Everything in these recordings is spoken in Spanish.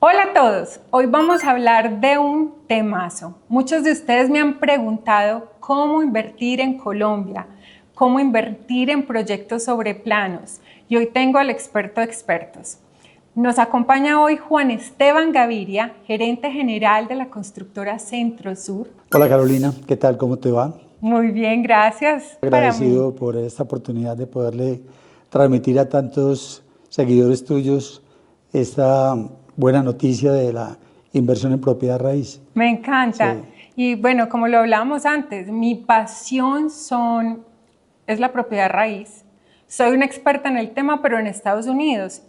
Hola a todos, hoy vamos a hablar de un temazo. Muchos de ustedes me han preguntado cómo invertir en Colombia, cómo invertir en proyectos sobre planos, y hoy tengo al experto de expertos. Nos acompaña hoy Juan Esteban Gaviria, gerente general de la constructora Centro Sur. Hola Carolina, ¿qué tal? ¿Cómo te va? Muy bien, gracias. Agradecido por esta oportunidad de poderle transmitir a tantos seguidores tuyos esta buena noticia de la inversión en propiedad raíz. Me encanta. Sí. Y bueno, como lo hablábamos antes, mi pasión es la propiedad raíz. Soy una experta en el tema, pero en Estados Unidos.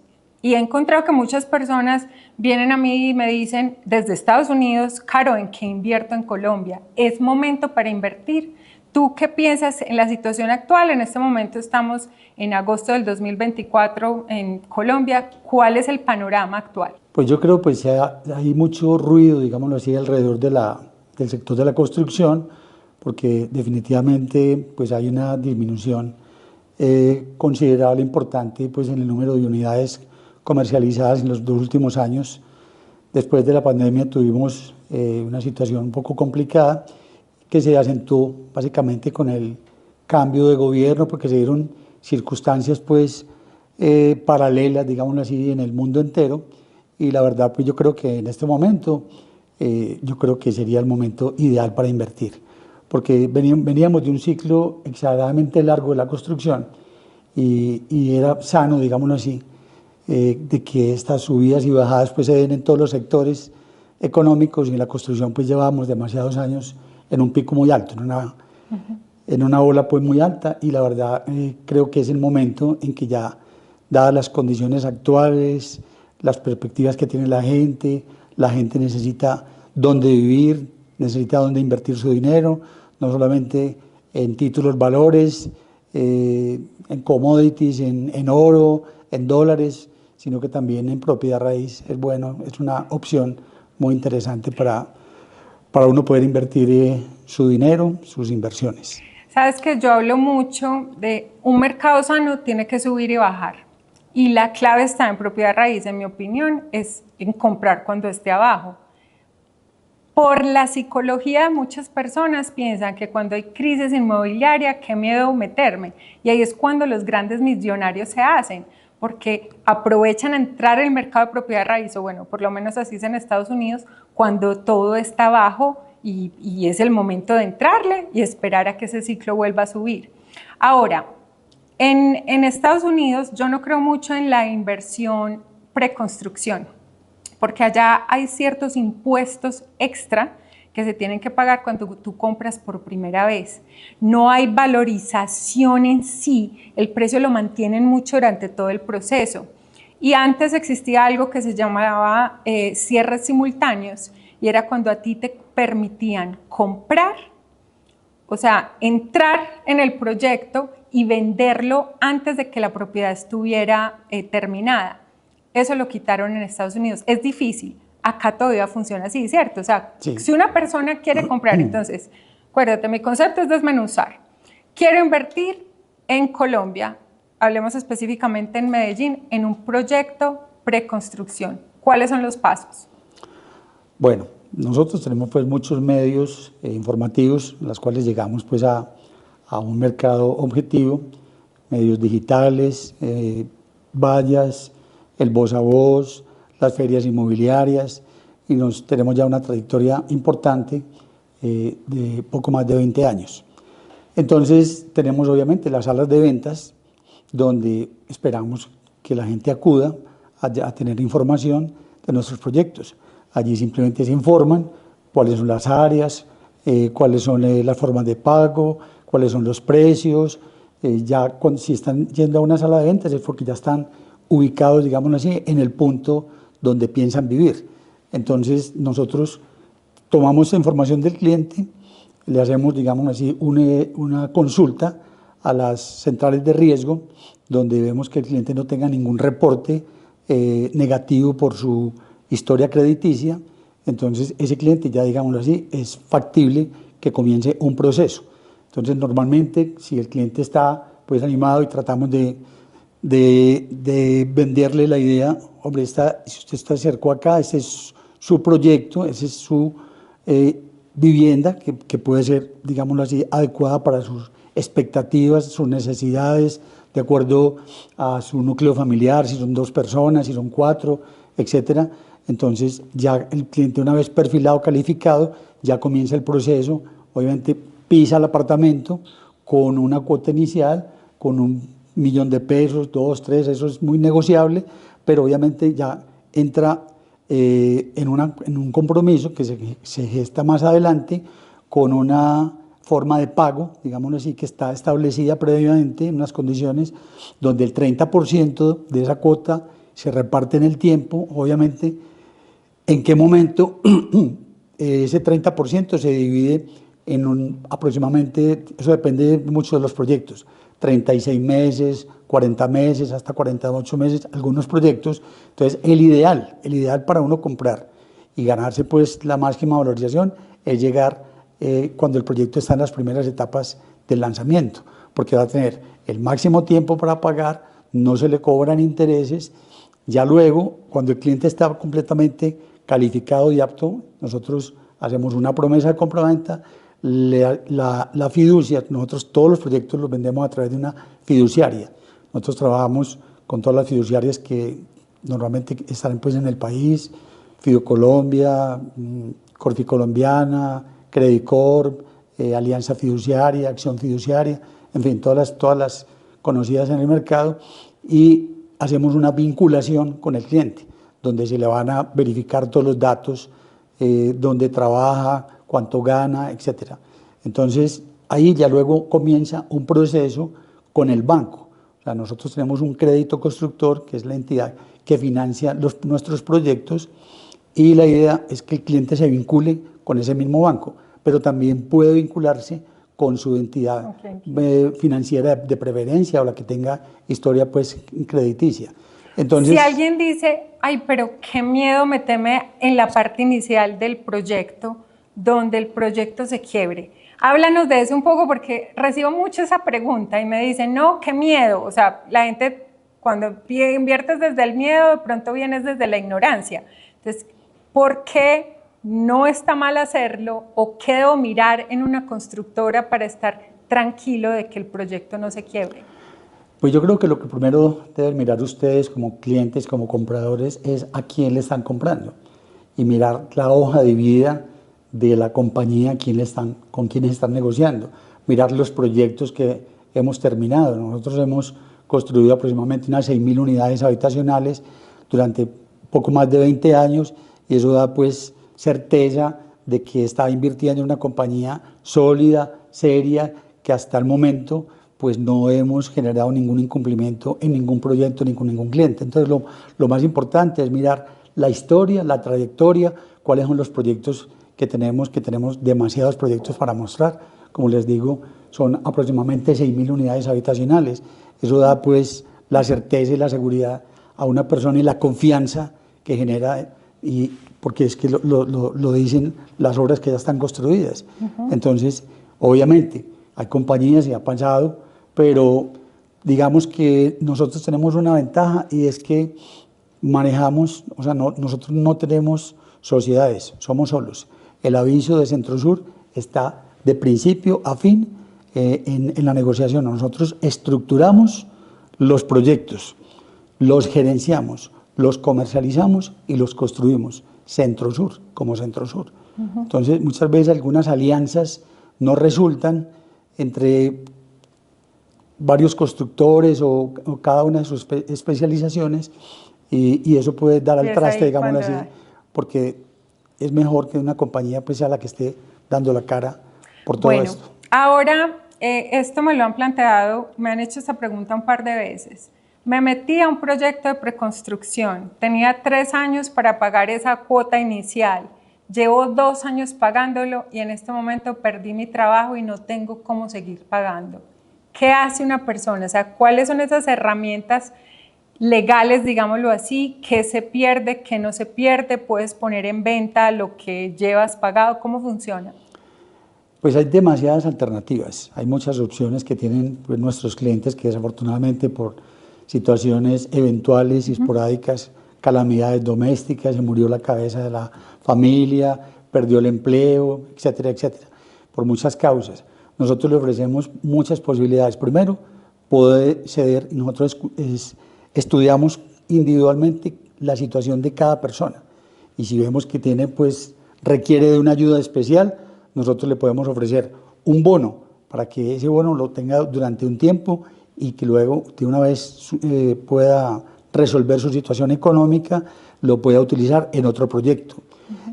Y he encontrado que muchas personas vienen a mí y me dicen desde Estados Unidos, Caro, ¿en qué invierto en Colombia? ¿Es momento para invertir? ¿Tú qué piensas en la situación actual? En este momento estamos en agosto del 2024 en Colombia. ¿Cuál es el panorama actual? Pues yo creo que hay mucho ruido, digámoslo así, alrededor del sector de la construcción, porque definitivamente pues hay una disminución considerable, importante, pues en el número de unidades comercializadas en los 2 últimos años. Después de la pandemia tuvimos una situación un poco complicada que se acentuó básicamente con el cambio de gobierno, porque se dieron circunstancias pues paralelas, digámoslo así, en el mundo entero. Y la verdad, pues yo creo que en este momento, yo creo que sería el momento ideal para invertir, porque veníamos de un ciclo exageradamente largo de la construcción y era sano, digámoslo así, de que estas subidas y bajadas pues se den en todos los sectores económicos, y en la construcción pues llevábamos demasiados años en un pico muy alto, en una ola pues muy alta, y la verdad creo que es el momento en que ya, dadas las condiciones actuales, las perspectivas que tiene la gente necesita dónde vivir, necesita dónde invertir su dinero, no solamente en títulos, valores, en commodities, en oro, en dólares, sino que también en propiedad raíz. Es bueno, es una opción muy interesante para uno poder invertir su dinero, sus inversiones. Sabes que yo hablo mucho de un mercado sano tiene que subir y bajar. Y la clave está en propiedad raíz, en mi opinión, es en comprar cuando esté abajo. Por la psicología de muchas personas piensan que cuando hay crisis inmobiliaria, qué miedo meterme. Y ahí es cuando los grandes millonarios se hacen, porque aprovechan a entrar en el mercado de propiedad raíz, o bueno, por lo menos así es en Estados Unidos, cuando todo está bajo y es el momento de entrarle y esperar a que ese ciclo vuelva a subir. Ahora, en Estados Unidos yo no creo mucho en la inversión preconstrucción, porque allá hay ciertos impuestos extra que se tienen que pagar cuando tú compras por primera vez. No hay valorización en sí, el precio lo mantienen mucho durante todo el proceso. Y antes existía algo que se llamaba cierres simultáneos, y era cuando a ti te permitían comprar, o sea, entrar en el proyecto y venderlo antes de que la propiedad estuviera terminada. Eso lo quitaron en Estados Unidos. Es difícil. Acá todavía funciona así, ¿cierto? O sea, sí. Si una persona quiere comprar, entonces, acuérdate, mi concepto es desmenuzar. Quiero invertir en Colombia, hablemos específicamente en Medellín, en un proyecto preconstrucción. ¿Cuáles son los pasos? Bueno, nosotros tenemos pues muchos medios informativos en los cuales llegamos pues a un mercado objetivo, medios digitales, vallas, el voz a voz, las ferias inmobiliarias, y tenemos ya una trayectoria importante de poco más de 20 años. Entonces tenemos obviamente las salas de ventas donde esperamos que la gente acuda a tener información de nuestros proyectos. Allí simplemente se informan cuáles son las áreas, cuáles son las formas de pago, cuáles son los precios. Si están yendo a una sala de ventas es porque ya están ubicados, digámoslo así, en el punto donde piensan vivir. Entonces nosotros tomamos esa información del cliente, le hacemos, digamos así, una consulta a las centrales de riesgo, donde vemos que el cliente no tenga ningún reporte negativo por su historia crediticia. Entonces ese cliente ya, digámoslo así, es factible que comience un proceso. Entonces normalmente si el cliente está pues animado y tratamos de de venderle la idea, hombre, si usted está cerca acá, ese es su proyecto, esa es su vivienda que puede ser, digámoslo así, adecuada para sus expectativas, sus necesidades, de acuerdo a su núcleo familiar, si son 2 personas, si son 4, etcétera. Entonces ya el cliente, una vez perfilado, calificado, ya comienza el proceso, obviamente pisa el apartamento con una cuota inicial, con 1.000.000 de pesos, 2, 3, eso es muy negociable, pero obviamente ya entra en un compromiso que se gesta más adelante con una forma de pago, digámoslo así, que está establecida previamente en unas condiciones donde el 30% de esa cuota se reparte en el tiempo, obviamente. ¿En qué momento? Ese 30% se divide en aproximadamente, eso depende mucho de los proyectos, 36 meses, 40 meses, hasta 48 meses, algunos proyectos. Entonces, el ideal para uno comprar y ganarse pues la máxima valorización es llegar cuando el proyecto está en las primeras etapas del lanzamiento, porque va a tener el máximo tiempo para pagar, no se le cobran intereses. Ya luego, cuando el cliente está completamente calificado y apto, nosotros hacemos una promesa de compraventa, la fiducia, nosotros todos los proyectos los vendemos a través de una fiduciaria. Nosotros trabajamos con todas las fiduciarias que normalmente están pues en el país, Fiducolombia, Corficolombiana, Credicorp, Alianza Fiduciaria, Acción Fiduciaria, en fin, todas las conocidas en el mercado, y hacemos una vinculación con el cliente, donde se le van a verificar todos los datos, dónde trabaja, cuánto gana, etc. Entonces, ahí ya luego comienza un proceso con el banco. O sea, nosotros tenemos un crédito constructor, que es la entidad que financia nuestros proyectos, y la idea es que el cliente se vincule con ese mismo banco, pero también puede vincularse con su entidad financiera de preferencia o la que tenga historia pues crediticia. Entonces, si alguien dice, ay, pero qué miedo meterme en la parte inicial del proyecto, donde el proyecto se quiebre. Háblanos de eso un poco, porque recibo mucho esa pregunta y me dicen, no, qué miedo. O sea, la gente cuando inviertes desde el miedo, de pronto vienes desde la ignorancia. Entonces, ¿por qué no está mal hacerlo o qué debo mirar en una constructora para estar tranquilo de que el proyecto no se quiebre? Pues yo creo que lo que primero deben mirar ustedes como clientes, como compradores, es a quién le están comprando y mirar la hoja de vida de la compañía con quienes están negociando, mirar los proyectos que hemos terminado. Nosotros hemos construido aproximadamente unas 6.000 unidades habitacionales durante poco más de 20 años y eso da pues certeza de que está invirtiendo en una compañía sólida, seria, que hasta el momento pues no hemos generado ningún incumplimiento en ningún proyecto ni con ningún cliente. Entonces lo más importante es mirar la historia, la trayectoria, cuáles son los proyectos que tenemos demasiados proyectos para mostrar. Como les digo, son aproximadamente 6.000 unidades habitacionales. Eso da pues la certeza y la seguridad a una persona y la confianza que genera, y porque es que lo dicen las obras que ya están construidas. Entonces, obviamente, hay compañías y ha pasado, pero digamos que nosotros tenemos una ventaja y es que manejamos, o sea, nosotros no tenemos sociedades, somos solos. El aviso de Centrosur está de principio a fin en la negociación. Nosotros estructuramos los proyectos, los gerenciamos, los comercializamos y los construimos. Centrosur, como Centrosur. Entonces, muchas veces algunas alianzas no resultan entre varios constructores o cada una de sus especializaciones y eso puede dar al traste, digámoslo así, porque es mejor que una compañía pues sea la que esté dando la cara por todo esto. Ahora, esto me lo han planteado, me han hecho esta pregunta un par de veces. Me metí a un proyecto de preconstrucción, tenía 3 años para pagar esa cuota inicial, llevo 2 años pagándolo y en este momento perdí mi trabajo y no tengo cómo seguir pagando. ¿Qué hace una persona? O sea, ¿cuáles son esas herramientas legales, digámoslo así? ¿Qué se pierde? ¿Qué no se pierde? ¿Puedes poner en venta lo que llevas pagado? ¿Cómo funciona? Pues hay demasiadas alternativas, hay muchas opciones que tienen pues, nuestros clientes que desafortunadamente por situaciones eventuales y esporádicas, calamidades domésticas, se murió la cabeza de la familia, perdió el empleo, etcétera, etcétera, por muchas causas. Nosotros le ofrecemos muchas posibilidades. Primero, poder ceder, y nosotros estudiamos individualmente la situación de cada persona. Y si vemos que tiene, pues, requiere de una ayuda especial, nosotros le podemos ofrecer un bono para que ese bono lo tenga durante un tiempo y que luego de una vez pueda resolver su situación económica, lo pueda utilizar en otro proyecto.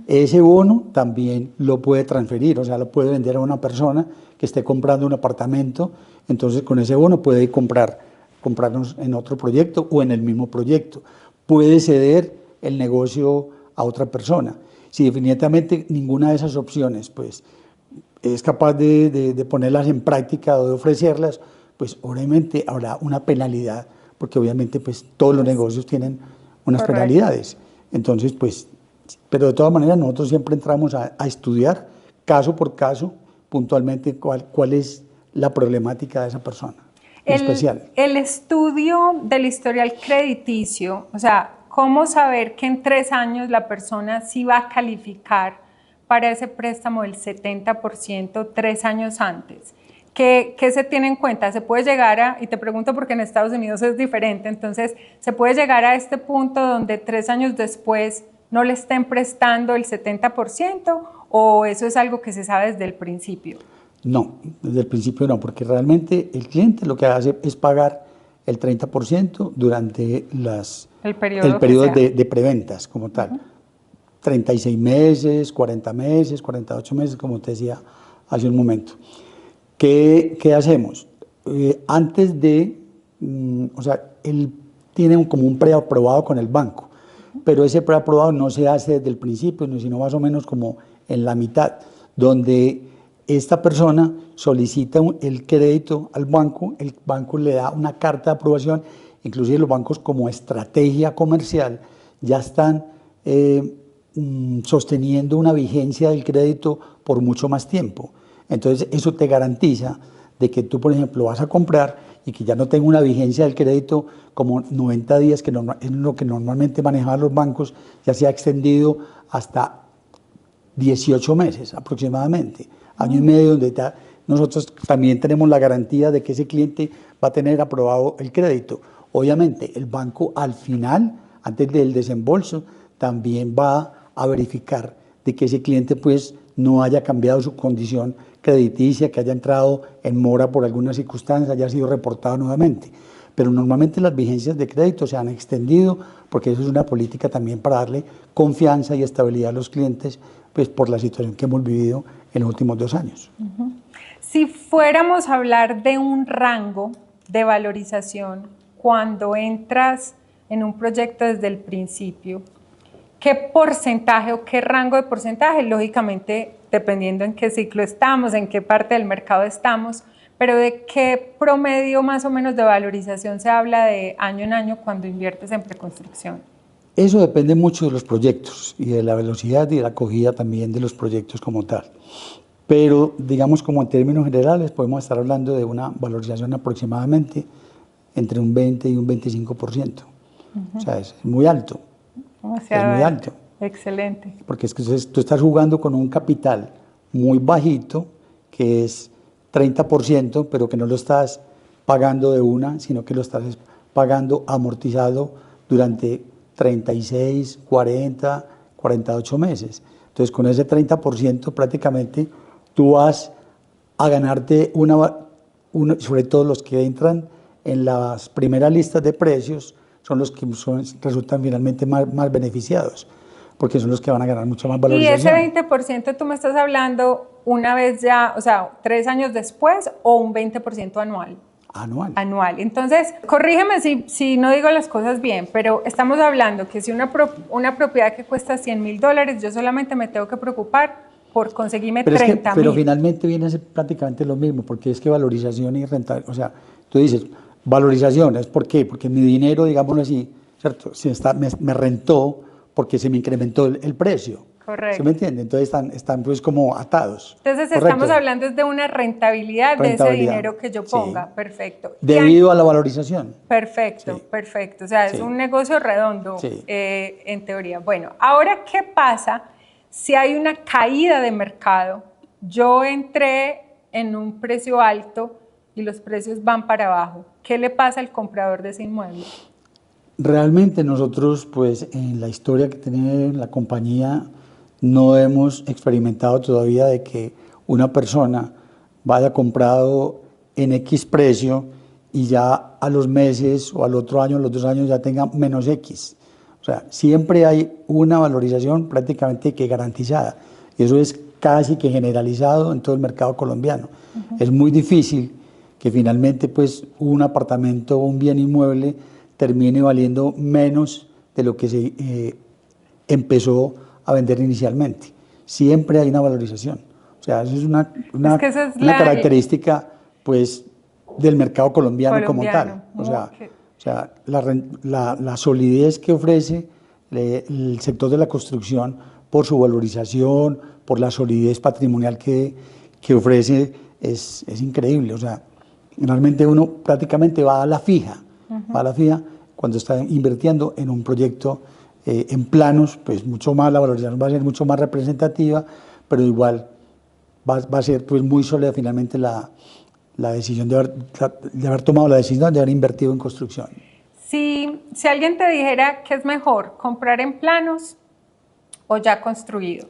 Ese bono también lo puede transferir, o sea, lo puede vender a una persona que esté comprando un apartamento, entonces con ese bono puede comprarnos en otro proyecto o en el mismo proyecto. Puede ceder el negocio a otra persona. Si definitivamente ninguna de esas opciones pues, es capaz de ponerlas en práctica o de ofrecerlas, pues obviamente habrá una penalidad, porque obviamente pues, todos los negocios tienen unas penalidades. Entonces, pues, pero de todas maneras nosotros siempre entramos a estudiar caso por caso puntualmente cuál es la problemática de esa persona en especial. El estudio del historial crediticio, o sea, ¿cómo saber que en 3 años la persona sí va a calificar para ese préstamo del 70% 3 años antes? ¿Qué se tiene en cuenta? Se puede llegar a, y te pregunto porque en Estados Unidos es diferente, entonces, ¿se puede llegar a este punto donde 3 años después no le estén prestando el 70% o eso es algo que se sabe desde el principio? No, desde el principio no, porque realmente el cliente lo que hace es pagar el 30% durante el periodo de preventas como tal. 36 meses, 40 meses, 48 meses, como te decía hace un momento. ¿Qué hacemos? Antes de, o sea, él tiene como un preaprobado con el banco, pero ese preaprobado no se hace desde el principio, sino más o menos como en la mitad, donde esta persona solicita el crédito al banco, el banco le da una carta de aprobación, inclusive los bancos como estrategia comercial ya están sosteniendo una vigencia del crédito por mucho más tiempo. Entonces eso te garantiza de que tú, por ejemplo, vas a comprar y que ya no tenga una vigencia del crédito como 90 días, que es lo que normalmente manejaban los bancos, ya se ha extendido hasta 18 meses aproximadamente, año y medio, donde nosotros también tenemos la garantía de que ese cliente va a tener aprobado el crédito. Obviamente el banco al final, antes del desembolso, también va a verificar de que ese cliente pues no haya cambiado su condición crediticia, que haya entrado en mora por alguna circunstancia, haya sido reportado nuevamente. Pero normalmente las vigencias de crédito se han extendido porque eso es una política también para darle confianza y estabilidad a los clientes, pues por la situación que hemos vivido en los últimos 2 años. Si fuéramos a hablar de un rango de valorización cuando entras en un proyecto desde el principio, ¿qué porcentaje o qué rango de porcentaje? Lógicamente, dependiendo en qué ciclo estamos, en qué parte del mercado estamos, pero ¿de qué promedio más o menos de valorización se habla de año en año cuando inviertes en preconstrucción? Eso depende mucho de los proyectos y de la velocidad y de la acogida también de los proyectos como tal. Pero, digamos, como en términos generales, podemos estar hablando de una valorización aproximadamente entre un 20 y un 25%. O sea, es muy alto. Es muy alto. Excelente. Porque es que tú estás jugando con un capital muy bajito, que es 30%, pero que no lo estás pagando de una, sino que lo estás pagando amortizado durante 36, 40, 48 meses. Entonces, con ese 30% prácticamente tú vas a ganarte sobre todo los que entran en las primeras listas de precios, son los que resultan finalmente más beneficiados, porque son los que van a ganar mucho más valorización. ¿Y ese 20% tú me estás hablando una vez ya, o sea, 3 años después o un 20% anual? Anual. Anual. Entonces, corrígeme si no digo las cosas bien, pero estamos hablando que si una propiedad que cuesta $100,000, yo solamente me tengo que preocupar por conseguirme 30,000. Pero finalmente viene a ser prácticamente lo mismo, porque es que valorización y rentabilidad, o sea, tú dices, valorización, ¿es por qué? Porque mi dinero, digámoslo así, ¿cierto? Me rentó porque se me incrementó el precio. Correcto. ¿Sí me entiende? Entonces están pues como atados. Entonces Correcto. estamos hablando de una rentabilidad de ese dinero que yo ponga. Sí. Perfecto. Debido a la valorización. Perfecto, Sí. perfecto. O sea, es Sí. un negocio redondo, Sí. en teoría. Bueno, ahora, ¿qué pasa si hay una caída de mercado? Yo entré en un precio alto y los precios van para abajo. ¿Qué le pasa al comprador de ese inmueble? Realmente nosotros, pues en la historia que tiene la compañía, no hemos experimentado todavía de que una persona vaya comprado en X precio y ya a los meses o al otro año, a los 2 años ya tenga menos X. O sea, siempre hay una valorización prácticamente que garantizada. Y eso es casi que generalizado en todo el mercado colombiano. Es muy difícil que finalmente pues un apartamento o un bien inmueble termine valiendo menos de lo que se empezó a vender inicialmente. Siempre hay una valorización. O sea, eso es una la característica pues del mercado colombiano como tal. O sea, la solidez que ofrece el sector de la construcción por su valorización, por la solidez patrimonial que ofrece, es increíble. O sea, realmente uno prácticamente va a la fija, va a la fija cuando está invirtiendo en un proyecto en planos, pues mucho más, la valorización va a ser mucho más representativa, pero igual va a ser pues muy sólida finalmente la decisión de haber tomado la decisión de haber invertido en construcción. Si alguien te dijera que es mejor comprar en planos o ya construido,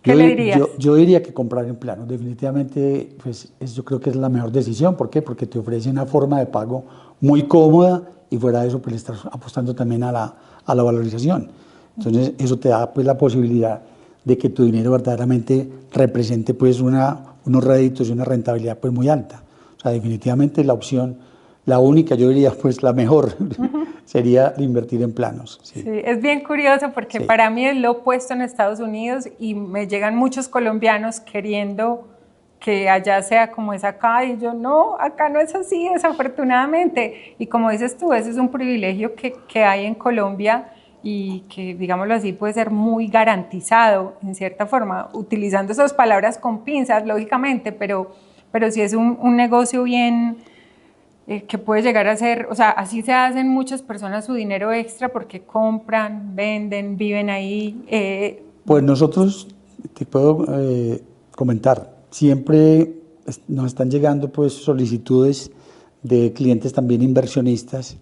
¿qué le dirías? Yo diría que comprar en planos, definitivamente pues yo creo que es la mejor decisión. ¿Por qué? Porque te ofrece una forma de pago muy cómoda y fuera de eso pues le estás apostando también a la valorización. Entonces eso te da pues la posibilidad de que tu dinero verdaderamente represente pues unos réditos y una rentabilidad pues muy alta. O sea, definitivamente la opción, la única, yo diría pues la mejor, sería invertir en planos. Sí, es bien curioso porque para mí es lo opuesto en Estados Unidos y me llegan muchos colombianos queriendo que allá sea como es acá y yo no, acá no es así desafortunadamente. Y como dices tú, ese es un privilegio que hay en Colombia y que, digámoslo así, puede ser muy garantizado en cierta forma, utilizando esas palabras con pinzas, lógicamente, pero sí es un negocio bien que puede llegar a ser, o sea, así se hacen muchas personas su dinero extra porque compran, venden, viven ahí. Pues nosotros, te puedo comentar, siempre nos están llegando pues solicitudes de clientes también inversionistas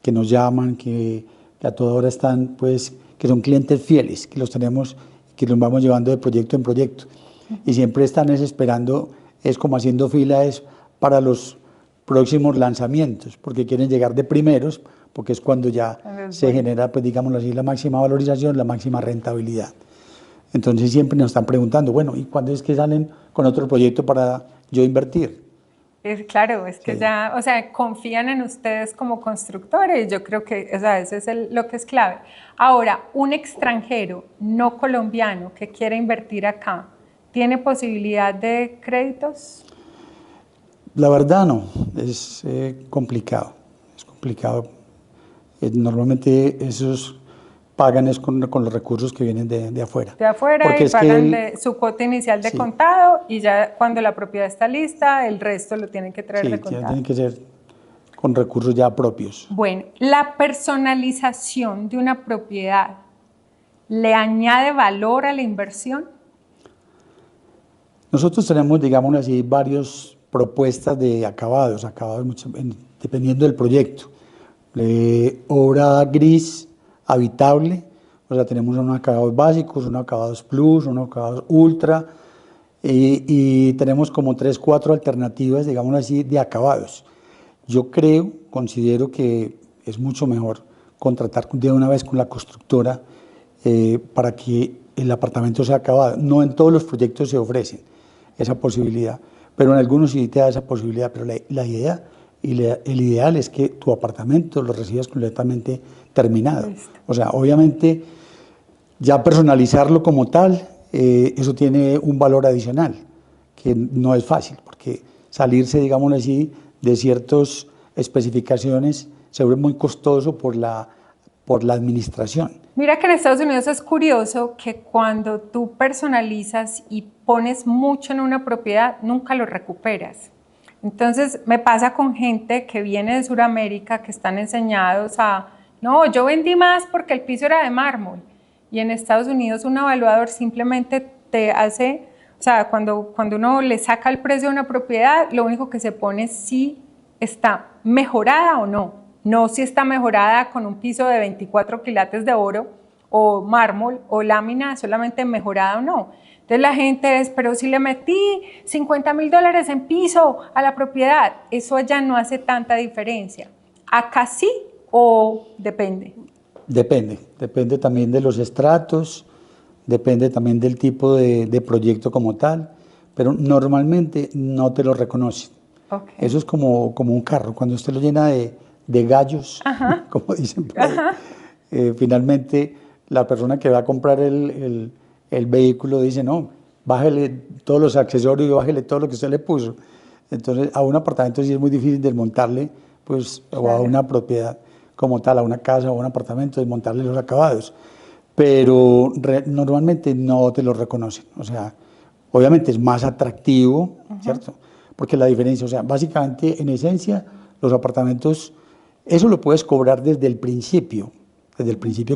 que nos llaman, que a toda hora están pues, que son clientes fieles, que los tenemos, que los vamos llevando de proyecto en proyecto. Y siempre están esperando, es como haciendo fila para los próximos lanzamientos, porque quieren llegar de primeros, porque es cuando ya se genera, pues digámoslo así, la máxima valorización, la máxima rentabilidad. Entonces siempre nos están preguntando, bueno, ¿y cuándo es que salen con otro proyecto para yo invertir? Claro, es que ya, o sea, confían en ustedes como constructores, yo creo que, o sea, eso es lo que es clave. Ahora, un extranjero no colombiano que quiera invertir acá, ¿tiene posibilidad de créditos? La verdad no, es complicado, es complicado. Normalmente esos pagan es con los recursos que vienen de afuera. De afuera, porque y pagan su cuota inicial de contado y ya cuando la propiedad está lista, el resto lo tienen que traer de contado. Sí, tienen que ser con recursos ya propios. Bueno, la personalización de una propiedad, ¿le añade valor a la inversión? Nosotros tenemos, digamos así, varias propuestas de acabados dependiendo del proyecto. Obra gris, habitable, o sea, tenemos unos acabados básicos, unos acabados plus, unos acabados ultra, y tenemos como 3, 4 alternativas, digamos así, de acabados. Yo considero que es mucho mejor contratar de una vez con la constructora para que el apartamento sea acabado. No en todos los proyectos se ofrecen esa posibilidad, pero en algunos sí te da esa posibilidad, pero la idea y el ideal es que tu apartamento lo recibas completamente terminado. O sea, obviamente ya personalizarlo como tal, eso tiene un valor adicional, que no es fácil, porque salirse, digamos así, de ciertas especificaciones se vuelve muy costoso por la administración. Mira que en Estados Unidos es curioso que cuando tú personalizas y pones mucho en una propiedad, nunca lo recuperas. Entonces me pasa con gente que viene de Sudamérica, que están enseñados a, no, yo vendí más porque el piso era de mármol. Y en Estados Unidos un evaluador simplemente te hace, o sea, cuando uno le saca el precio de una propiedad, lo único que se pone es si está mejorada o no. No si está mejorada con un piso de 24 quilates de oro o mármol o lámina, solamente mejorada o no. Entonces la gente es, pero si le metí $50,000 en piso a la propiedad, eso allá no hace tanta diferencia. ¿Acá sí o depende? Depende también de los estratos, depende también del tipo de proyecto como tal, pero normalmente no te lo reconocen. Okay. Eso es como un carro, cuando usted lo llena de gallos, como dicen por ahí, finalmente la persona que va a comprar el vehículo dice, no, bájele todos los accesorios y bájele todo lo que usted le puso. Entonces, a un apartamento sí es muy difícil desmontarle, pues, claro, o a una propiedad como tal, a una casa o a un apartamento, desmontarle los acabados. Pero normalmente no te lo reconocen. O sea, obviamente es más atractivo, ¿cierto? Porque la diferencia, o sea, básicamente, en esencia, los apartamentos, eso lo puedes cobrar desde el principio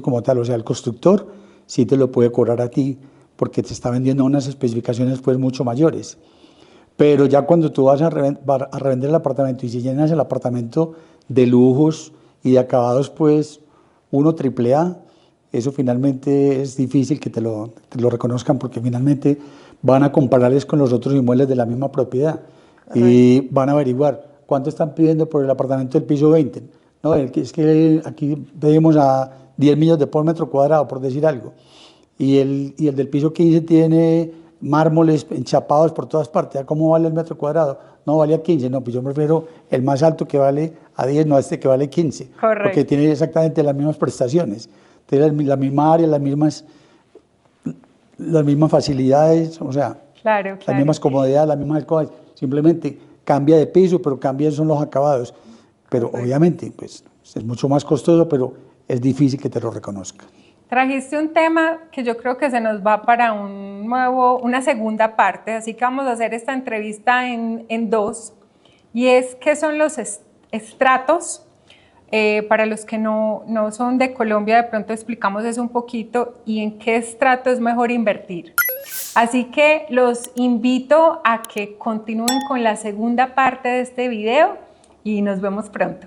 como tal. O sea, el constructor sí te lo puede cobrar a ti porque te está vendiendo unas especificaciones pues mucho mayores. Pero ya cuando tú vas a revender el apartamento y si llenas el apartamento de lujos y de acabados pues uno AAA, eso finalmente es difícil que te lo reconozcan porque finalmente van a compararles con los otros inmuebles de la misma propiedad. Y van a averiguar cuánto están pidiendo por el apartamento del piso 20. No, es que aquí pedimos a 10 millones de por metro cuadrado, por decir algo. Y el del piso 15 tiene mármoles enchapados por todas partes. ¿A cómo vale el metro cuadrado? No, vale a 15. No, pues yo prefiero el más alto que vale a 10, no a este que vale 15. Correcto. Porque tiene exactamente las mismas prestaciones. Tiene la misma área, las mismas facilidades, o sea, claro. las mismas comodidades, las mismas cosas. Simplemente cambia de piso, pero cambian son los acabados. Pero obviamente, pues es mucho más costoso, pero es difícil que te lo reconozcan. Trajiste un tema que yo creo que se nos va para una segunda parte, así que vamos a hacer esta entrevista en dos, y es qué son los estratos. Para los que no son de Colombia, de pronto explicamos eso un poquito y en qué estrato es mejor invertir. Así que los invito a que continúen con la segunda parte de este video y nos vemos pronto.